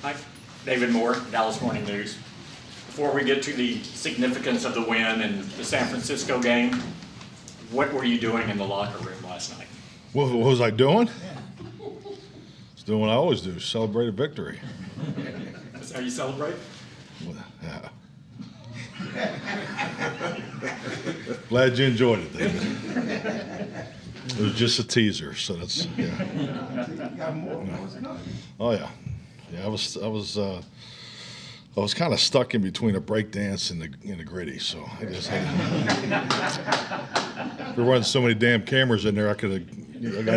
Hi, David Moore, Dallas Morning News. Before we get to the significance of the win and the San Francisco game, what were you doing in the locker room last night? What was I doing? I was doing what I always do, celebrate a victory. That's how you celebrate? Well, yeah. Glad you enjoyed it, David. It was just a teaser, so that's yeah. Oh yeah, yeah. I was kind of stuck in between a break dance and the gritty, so I just had there wasn't so many damn cameras in there. I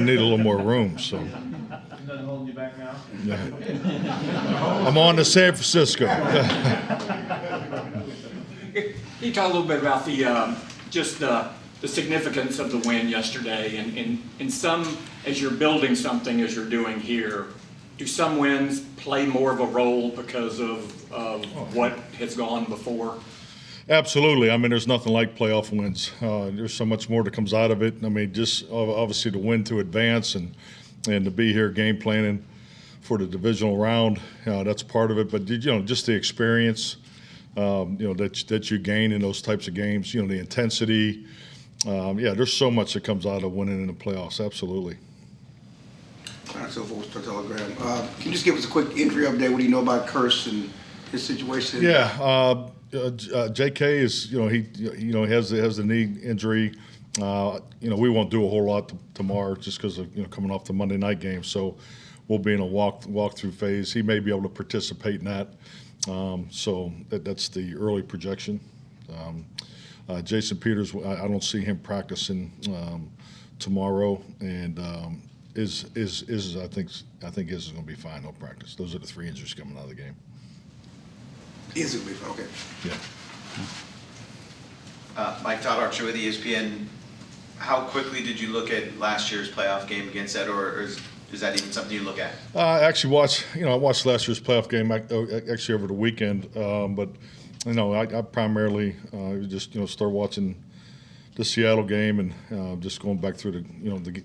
need a little more room, so. Nothing holding you back now? Yeah. I'm on to San Francisco. Can you talk a little bit about the significance of the win yesterday, and in some, as you're building something as you're doing here, do some wins play more of a role because of what has gone before? Absolutely. I mean, there's nothing like playoff wins. There's so much more that comes out of it. I mean, just obviously to win to advance and to be here game planning for the divisional round, that's part of it. But just the experience, that you gain in those types of games. The intensity. There's so much that comes out of winning in the playoffs. Absolutely. So for Telegram, can you just give us a quick injury update? What do you know about Curse and his situation? Yeah, J.K. is he has the knee injury. We won't do a whole lot tomorrow just because of coming off the Monday night game. So we'll be in a walkthrough phase. He may be able to participate in that. So that's the early projection. Jason Peters, I don't see him practicing tomorrow, and I think is going to be fine. No practice. Those are the three injuries coming out of the game. Is it fine? Okay. Yeah. Mike Todd Archer with ESPN. How quickly did you look at last year's playoff game against that, or is that even something you look at? I watched last year's playoff game actually over the weekend, but I primarily just start watching the Seattle game and just going back through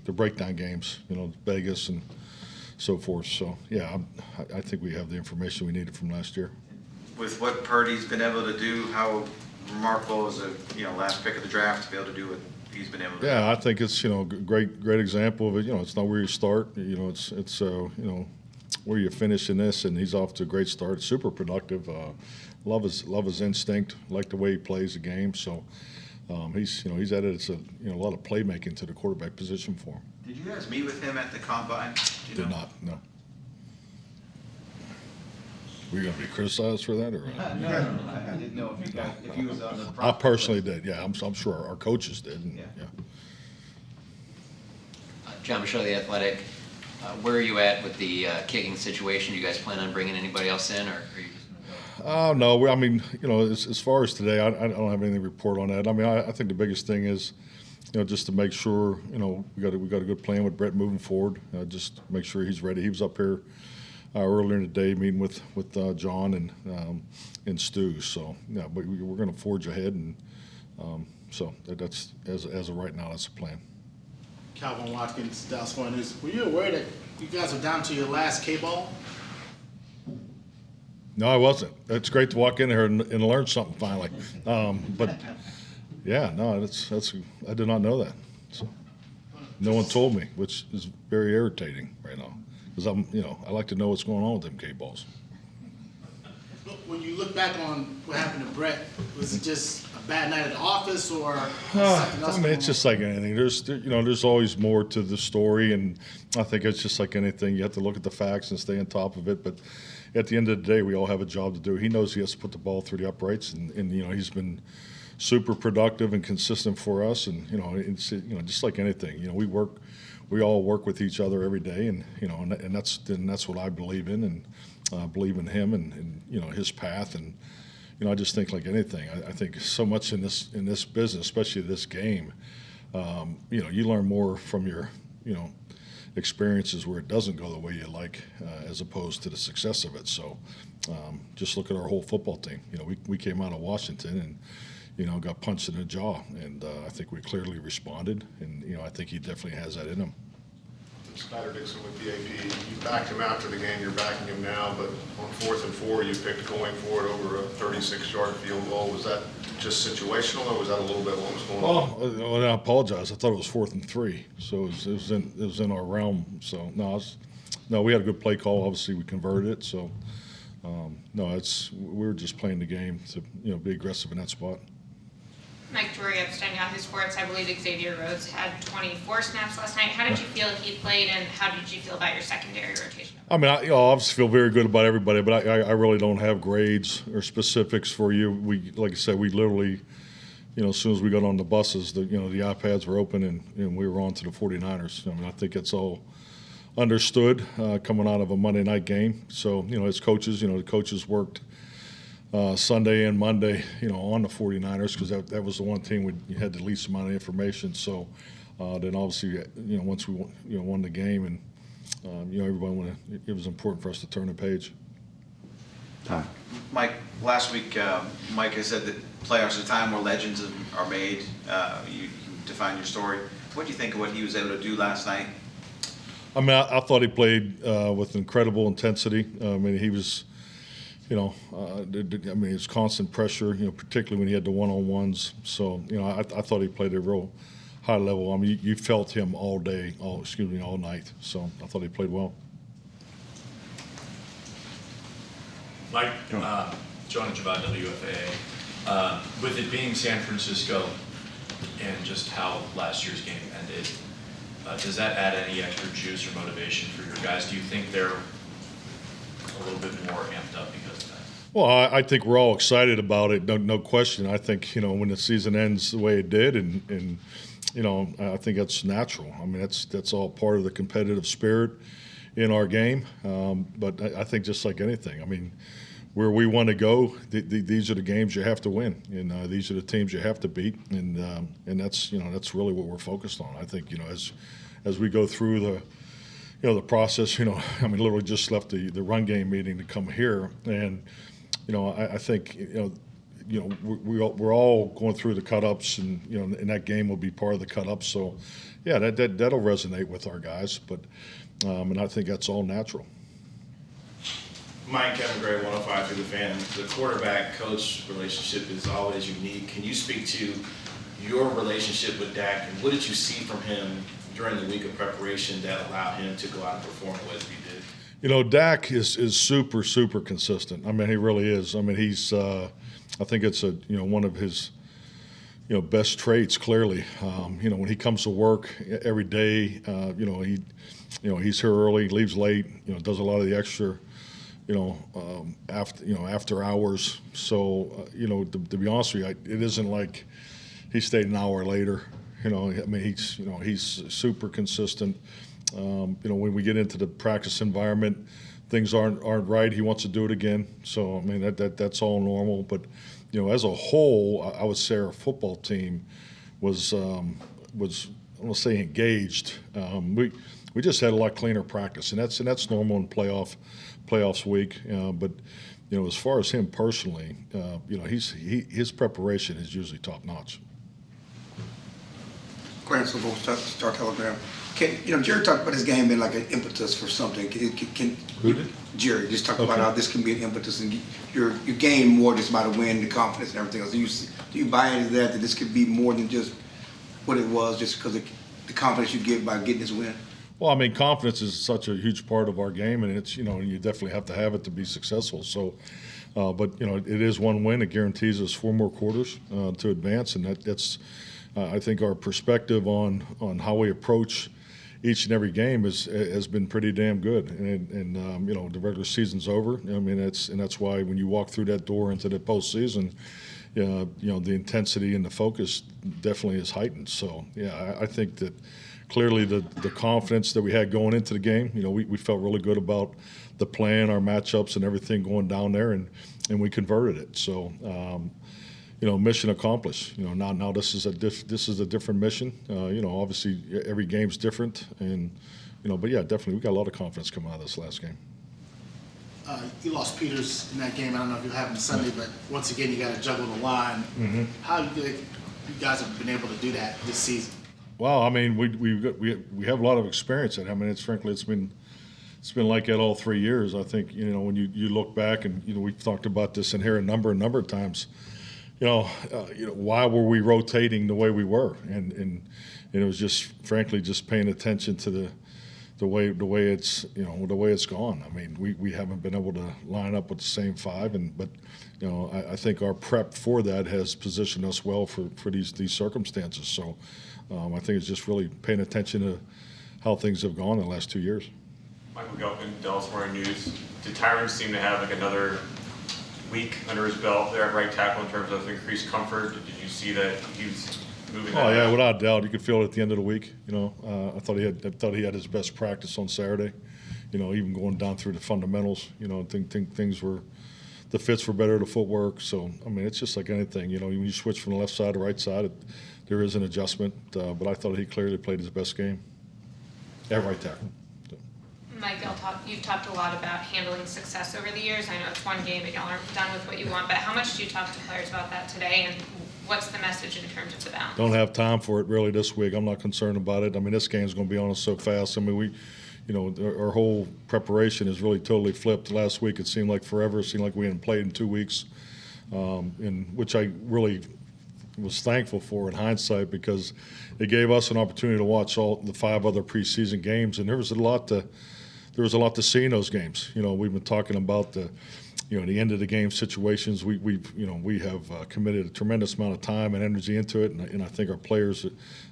the breakdown games, Vegas and so forth. So yeah, I think we have the information we needed from last year. With what Purdy's been able to do, how remarkable is a last pick of the draft to be able to do what he's been able to do? Yeah, I think it's a great example of it. It's not where you start. It's where you finish in this, and he's off to a great start. Super productive. Love his instinct. Like the way he plays the game. So he's added a lot of playmaking to the quarterback position for him. Did you guys meet with him at the combine? Did not. No. Were you going to be criticized for that, or? No. I didn't know if he was on the. I personally did. Yeah, I'm sure our coaches did. And, yeah. John Michelle, The Athletic. Where are you at with the kicking situation? Do you guys plan on bringing anybody else in, or are you just going to go? No. I mean, as far as today, I don't have anything to report on that. I mean, I think the biggest thing is, just to make sure, we got a good plan with Brett moving forward. Just make sure he's ready. He was up here earlier in the day meeting with John and Stu. So yeah, but we're going to forge ahead, and so that's as of right now, that's the plan. Calvin Watkins, Dallas Morning News. Were you aware that you guys are down to your last K-ball? No, I wasn't. It's great to walk in here and learn something finally. But yeah, no, that's I did not know that. So no one told me, which is very irritating right now, because I like to know what's going on with them K-balls. When you look back on what happened to Brett, was it just a bad night at the office, or something else? I mean, it's just like anything. There's always more to the story, and I think it's just like anything. You have to look at the facts and stay on top of it. But at the end of the day, we all have a job to do. He knows he has to put the ball through the uprights, and he's been super productive and consistent for us. And it's just like anything. We all work with each other every day, and that's what I believe in, and believe in him and his path. And I just think, like anything, I think so much in this business, especially this game, you learn more from your experiences where it doesn't go the way you like, as opposed to the success of it. So just look at our whole football team. We came out of Washington and got punched in the jaw, and I think we clearly responded, and I think he definitely has that in him. Snyder Dixon with the AP. You backed him after the game, you're backing him now, but on 4th and 4, you picked going for it over a 36-yard field goal. Was that just situational, or was that a little bit what was going on? Well, I apologize. I thought it was 4th and 3, so it was in our realm. So no, we had a good play call. Obviously, we converted it. So no, we were just playing the game to be aggressive in that spot. Mike Drury upstanding Yahoo Sports. I believe Xavier Rhodes had 24 snaps last night. How did you feel he played, and how did you feel about your secondary rotation? I mean, I obviously feel very good about everybody, but I really don't have grades or specifics for you. Like I said, we literally, as soon as we got on the buses, the iPads were open and we were on to the 49ers. I mean, I think it's all understood coming out of a Monday night game. So, as coaches, the coaches worked Sunday and Monday, on the 49ers because that was the one team we had the least amount of information. So then obviously, once we won the game and everybody it was important for us to turn the page. Mike, last week, Mike has said that playoffs are a time where legends are made. You define your story. What do you think of what he was able to do last night? I mean, I thought he played with incredible intensity. I mean, he was, it's constant pressure, particularly when he had the one-on-ones. So, I thought he played at a real high level. I mean, you felt him all day, all night. So I thought he played well. Mike, John Javad, WFAA. With it being San Francisco and just how last year's game ended, does that add any extra juice or motivation for your guys? Do you think they're a little bit more amped up because of that? Well, I think we're all excited about it, no question. I think, when the season ends the way it did, and I think that's natural. I mean, that's all part of the competitive spirit in our game. But I think just like anything, I mean, where we want to go, these are the games you have to win, and these are the teams you have to beat, and that's that's really what we're focused on. I think as we go through the process, I mean, literally just left the run game meeting to come here, and I think we're all going through the cut-ups, and and that game will be part of the cut-ups. So yeah, that'll resonate with our guys, but and I think that's all natural. Mike, Kevin Gray, 105 through the fan. The quarterback-coach relationship is always unique. Can you speak to your relationship with Dak, and what did you see from him during the week of preparation that allowed him to go out and perform the way that he did? Dak is super, super consistent. I mean, he really is. I mean, he's I think it's one of his best traits. Clearly, when he comes to work every day, he's here early, leaves late. Does a lot of the extra. After hours. So, to be honest with you, it isn't like he stayed an hour later. I mean, he's super consistent. When we get into the practice environment, things aren't right. He wants to do it again. So, I mean, that's all normal. But, as a whole, I would say our football team was I want to say engaged. We just had a lot cleaner practice, and that's normal in playoffs week. But as far as him personally, his preparation is usually top notch. Grant Silver, Star Telegram. Jerry talked about his game being like an impetus for something. Who did? Jerry just talked about how this can be an impetus, and your game more just about the win, the confidence, and everything else. Do you buy into that this could be more than just what it was, just because of the confidence you get by getting this win? Well, I mean, confidence is such a huge part of our game, and it's you definitely have to have it to be successful. So, but it is one win. It guarantees us 4 more quarters to advance, and that's I think our perspective on how we approach each and every game has been pretty damn good. And the regular season's over. I mean, that's why when you walk through that door into the postseason, the intensity and the focus definitely is heightened. So yeah, I think that. Clearly, the confidence that we had going into the game, we felt really good about the plan, our matchups, and everything going down there, and we converted it. So, mission accomplished. Now this is a different mission. Obviously every game's different, and but yeah, definitely we got a lot of confidence coming out of this last game. You lost Peters in that game. I don't know if you'll have him Sunday, but once again, you got to juggle the line. Mm-hmm. How do you guys have been able to do that this season? Well, I mean, we have a lot of experience in it. I mean, it's been like that all 3 years. I think, when you look back and, we've talked about this in here a number of times, why were we rotating the way we were? And it was just, frankly, just paying attention to the way it's, the way it's gone. I mean, we haven't been able to line up with the same five, but I think our prep for that has positioned us well for these circumstances. So I think it's just really paying attention to how things have gone in the last 2 years. Michael Gelfman, Dallas Morning News. Did Tyron seem to have like another week under his belt there at right tackle in terms of increased comfort? Did you see that he was moving? Oh yeah, without doubt, you could feel it at the end of the week. I thought he had his best practice on Saturday. Even going down through the fundamentals. I think things were, the fits were better, the footwork. So I mean, it's just like anything. When you switch from the left side to right side, there is an adjustment. But I thought he clearly played his best game at right tackle. Mike, you've talked a lot about handling success over the years. I know it's one game and y'all aren't done with what you want, but how much do you talk to players about that today, and what's the message in terms of the balance? Don't have time for it really this week. I'm not concerned about it. I mean, this game's going to be on us so fast. I mean, our whole preparation is really totally flipped. Last week it seemed like forever. It seemed like we hadn't played in 2 weeks, in which I really was thankful for in hindsight, because it gave us an opportunity to watch all the 5 other preseason games, and there was a lot to see in those games. We've been talking about the end of the game situations. We have committed a tremendous amount of time and energy into it, and I think our players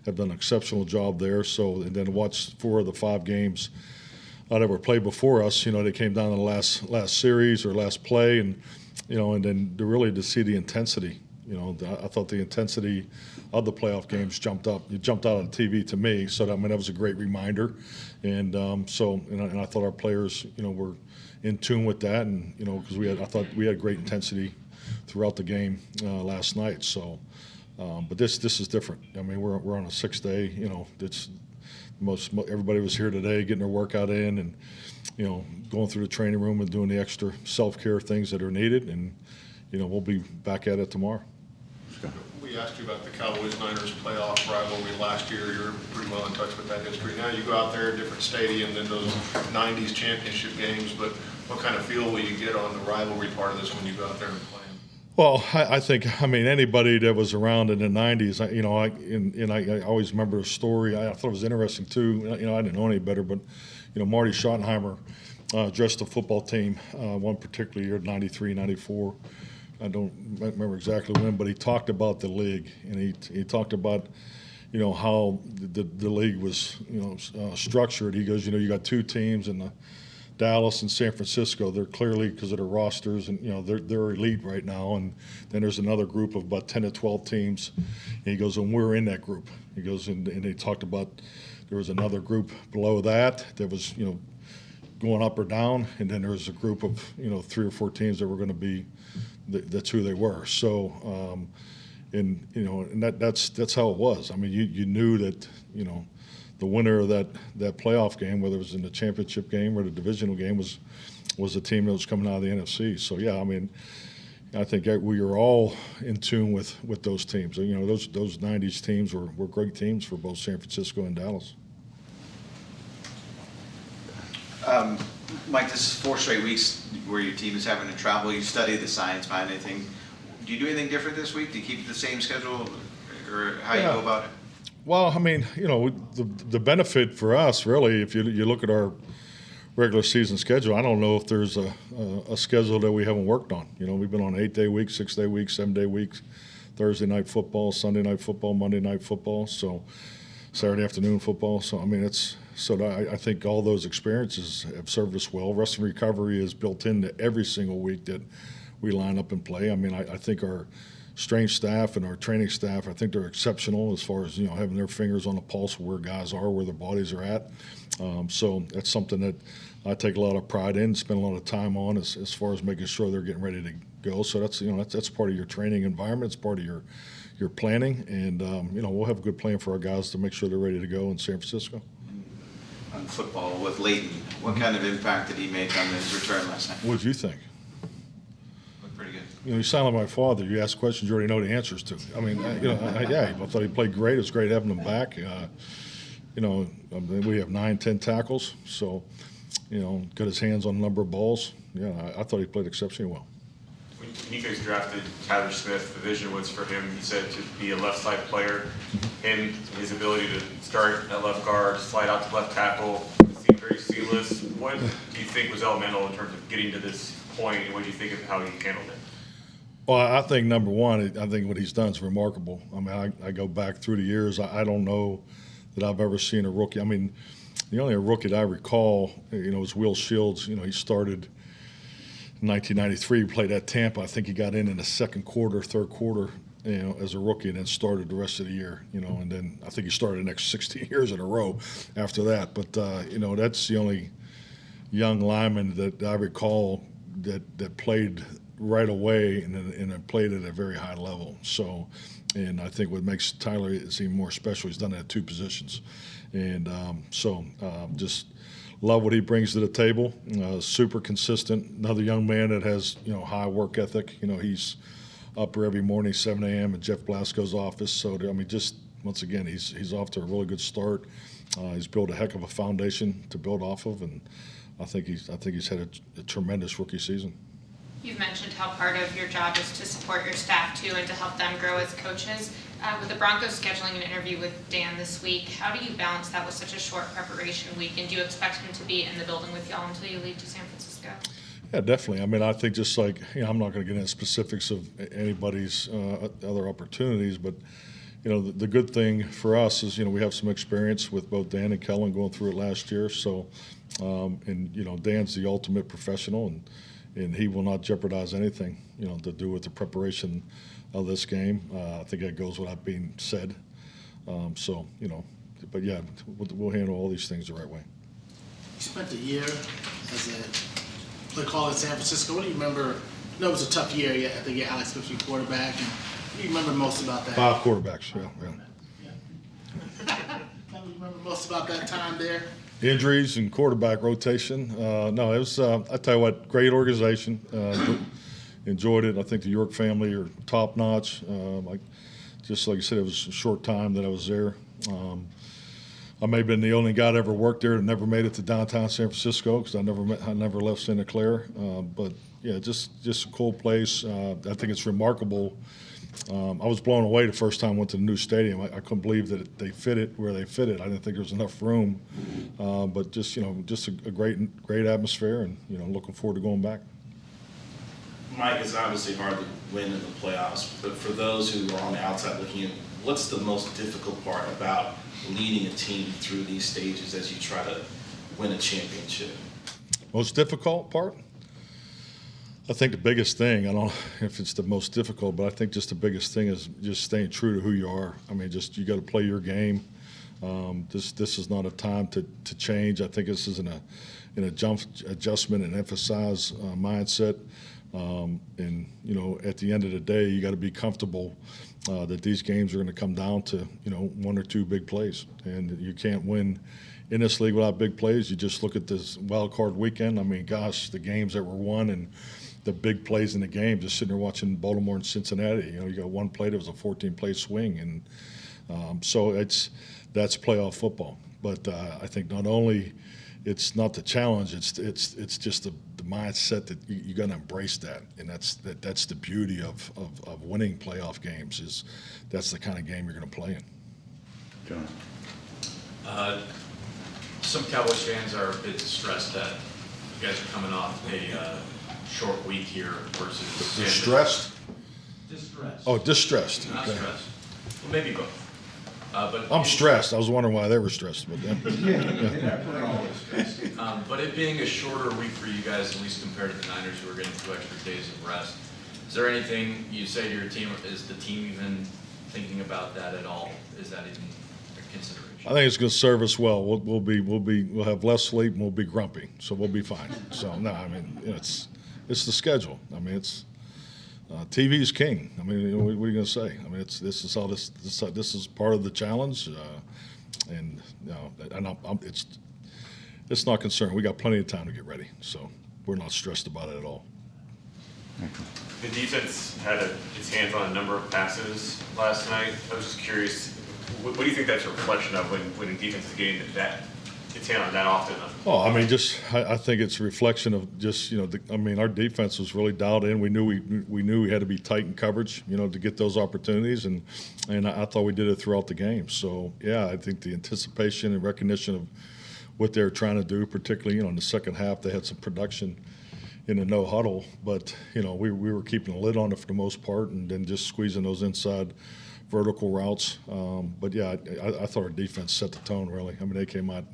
have done an exceptional job there. So, and then to watch 4 of the 5 games that were played before us, they came down to the last series or last play, and then to see the intensity. I thought the intensity of the playoff games jumped up. It jumped out on TV to me, so that was a great reminder. And I thought our players, were in tune with that, and because I thought we had great intensity throughout the game last night. So, but this is different. I mean, we're on a 6th day. It's everybody was here today getting their workout in, and going through the training room and doing the extra self-care things that are needed, and we'll be back at it tomorrow. We asked you about the Cowboys-Niners playoff rivalry last year. You're pretty well in touch with that history. Now you go out there, different stadium than those 90s championship games, but what kind of feel will you get on the rivalry part of this when you go out there and play them? Well, I think anybody that was around in the 90s, I always remember a story. I thought it was interesting too. I didn't know any better, but Marty Schottenheimer dressed the football team one particular year, 93, 94. I don't remember exactly when, but he talked about the league, and he talked about how the league was structured. He goes, you got 2 teams in Dallas and San Francisco. They're clearly, because of their rosters, and they're elite right now. And then there's another group of about 10 to 12 teams. And he goes, and we're in that group. He goes, and he talked about there was another group below that was going up or down, and then there was a group of 3 or 4 teams that were going to be. That's who they were. So, and that's how it was. I mean, you knew that the winner of that playoff game, whether it was in the championship game or the divisional game, was the team that was coming out of the NFC. So yeah, I mean, I think we were all in tune with those teams. Those 90s teams were great teams for both San Francisco and Dallas. Mike, this is 4 straight weeks where your team is having to travel. You study the science behind anything. Do you do anything different this week? Do you keep the same schedule, or how you go about it? Well, I mean, the benefit for us, really, if you look at our regular season schedule, I don't know if there's a schedule that we haven't worked on. We've been on 8-day weeks, 6-day weeks, 7-day weeks, Thursday night football, Sunday night football, Monday night football, so Saturday afternoon football. So, I mean, I think all those experiences have served us well. Rest and recovery is built into every single week that we line up and play. I mean, I think our strength staff and our training staff, I think they're exceptional as far as, having their fingers on the pulse of where guys are, where their bodies are at. So that's something that I take a lot of pride in, spend a lot of time on as far as making sure they're getting ready to go. So that's part of your training environment. It's part of your planning. And, we'll have a good plan for our guys to make sure they're ready to go in San Francisco. On football with Leighton, what kind of impact did he make on his return last night? What did you think? Looked pretty good. you sound like my father. You ask questions you already know the answers to. I mean, yeah, I thought he played great. It was great having him back. We have 9, 10 tackles, so, got his hands on a number of balls. Yeah, I thought he played exceptionally well. When you guys drafted Tyler Smith, the vision was for him, he said, to be a left side player. His ability to start at left guard, slide out to left tackle, seemed very seamless. What do you think was elemental in terms of getting to this point, and what do you think of how he handled it? Well, I think number one, I think what he's done is remarkable. I mean, I go back through the years. I don't know that I've ever seen a rookie. I mean, the only rookie that I recall, was Will Shields. He started in 1993, played at Tampa. I think he got in the second quarter, third quarter, as a rookie, and then started the rest of the year. And then I think he started the next 16 years in a row after that. But that's the only young lineman that I recall that played right away and played at a very high level. So, and I think what makes Tyler is even more special, he's done it at 2 positions. And just love what he brings to the table. Super consistent. Another young man that has, high work ethic. He's up every morning, 7 a.m. in Jeff Blasco's office. So, I mean, just once again, he's off to a really good start. He's built a heck of a foundation to build off of, and I think he's had a tremendous rookie season. You've mentioned how part of your job is to support your staff too and to help them grow as coaches. With the Broncos scheduling an interview with Dan this week, how do you balance that with such a short preparation week? And do you expect him to be in the building with y'all until you leave to San Francisco? Yeah, definitely. I mean, I think just like, I'm not going to get into specifics of anybody's other opportunities, but, the good thing for us is, we have some experience with both Dan and Kellen going through it last year. So, Dan's the ultimate professional, and he will not jeopardize anything, to do with the preparation of this game. I think that goes without being said. But yeah, we'll handle all these things the right way. You spent a year as a play caller in San Francisco. What do you remember? I know it was a tough year. I think Alex Smith was your quarterback. And what do you remember most about that? 5 quarterbacks, yeah. What do you remember most about that time there? Injuries and quarterback rotation. No, it was, I tell you what, great organization. Enjoyed it. I think the York family are top notch. Just like you said, it was a short time that I was there. I may have been the only guy that ever worked there that never made it to downtown San Francisco because I never left Santa Clara. But yeah, just a cool place. I think it's remarkable. I was blown away the first time I went to the new stadium. I couldn't believe that they fit it where they fit it. I didn't think there was enough room. But just a great atmosphere, and looking forward to going back. Mike, it's obviously hard to win in the playoffs, but for those who are on the outside looking in, what's the most difficult part about leading a team through these stages as you try to win a championship? Most difficult part? I think the biggest thing, I don't know if it's the most difficult, but I think just the biggest thing is just staying true to who you are. I mean, you got to play your game. This is not a time to change. I think this is an adjustment and emphasize mindset. And at the end of the day, you got to be comfortable that these games are going to come down to 1 or 2 big plays, and you can't win in this league without big plays. You just look at this wild card weekend. I mean, gosh, the games that were won and the big plays in the game. Just sitting there watching Baltimore and Cincinnati. You got one play that was a 14-play swing, and so that's playoff football. But I think not only it's not the challenge, it's just the mindset that you got to embrace that, and that's the beauty of winning playoff games. Is that's the kind of game you're going to play in. John. Some Cowboys fans are a bit stressed that you guys are coming off a short week here versus Distressed? Distressed. Oh, distressed. Not Okay. stressed. Well, maybe both. But I'm stressed. I was wondering why they were stressed. But but it being a shorter week for you guys, at least compared to the Niners, who are getting 2 extra days of rest, is there anything you say to your team? Is the team even thinking about that at all? Is that even a consideration? I think it's going to serve us well. We'll have less sleep and we'll be grumpy, so we'll be fine. So no, I mean it's the schedule. I mean it's TV is king. I mean what are you going to say? I mean this is part of the challenge, and it's not concerned. We got plenty of time to get ready, so we're not stressed about it at all. The defense had its hands on a number of passes last night. I was just curious, what do you think that's a reflection of when a defense is getting its hand on that often? Oh, I mean, I think it's a reflection of just, our defense was really dialed in. We knew we had to be tight in coverage, to get those opportunities, and I thought we did it throughout the game. So, yeah, I think the anticipation and recognition of what they were trying to do, particularly, in the second half, they had some production in the no huddle, but we were keeping a lid on it for the most part, and then just squeezing those inside vertical routes. But yeah, I thought our defense set the tone really. I mean, they came out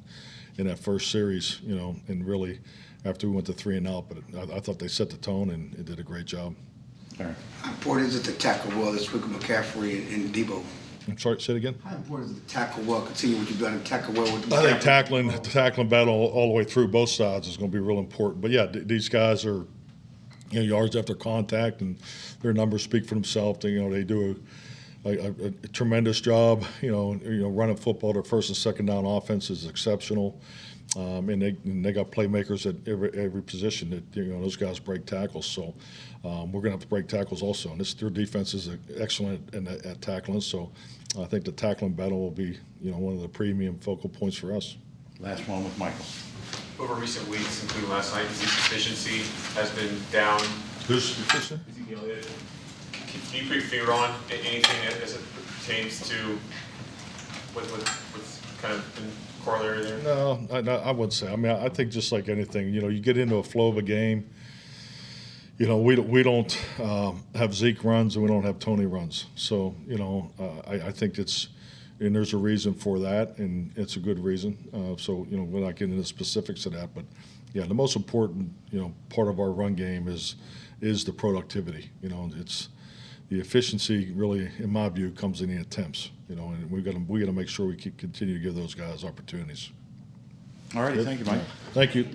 in that first series, and really after we went to 3 and out, but I thought they set the tone and it did a great job. How important is it to tackle well this week with McCaffrey and Debo? I'm sorry, say it again. How important is it to tackle well, continue what you've done and tackle well with McCaffrey? I think tackling battle all the way through both sides is going to be real important. But yeah, these guys are, yards after contact, and their numbers speak for themselves. They do a tremendous job. Running football. Their first and second down offense is exceptional, and they got playmakers at every position. That those guys break tackles. So we're going to have to break tackles also. And their defense is excellent at tackling. So I think the tackling battle will be one of the premium focal points for us. Last one with Michael. Over recent weeks, including last night, Zeke's efficiency has been down. Who's efficient? Ezekiel Elliott. Can you put your finger on anything as it pertains to what's kind of been corollary there? No, I wouldn't say. I mean, I think just like anything, you get into a flow of a game. We don't have Zeke runs and we don't have Tony runs. So, I think and there's a reason for that, and it's a good reason. So, we're not getting into specifics of that, but yeah, the most important, part of our run game is the productivity. It's the efficiency really, in my view, comes in the attempts. And we got to make sure we continue to give those guys opportunities. All righty, thank you, Mike. Thank you.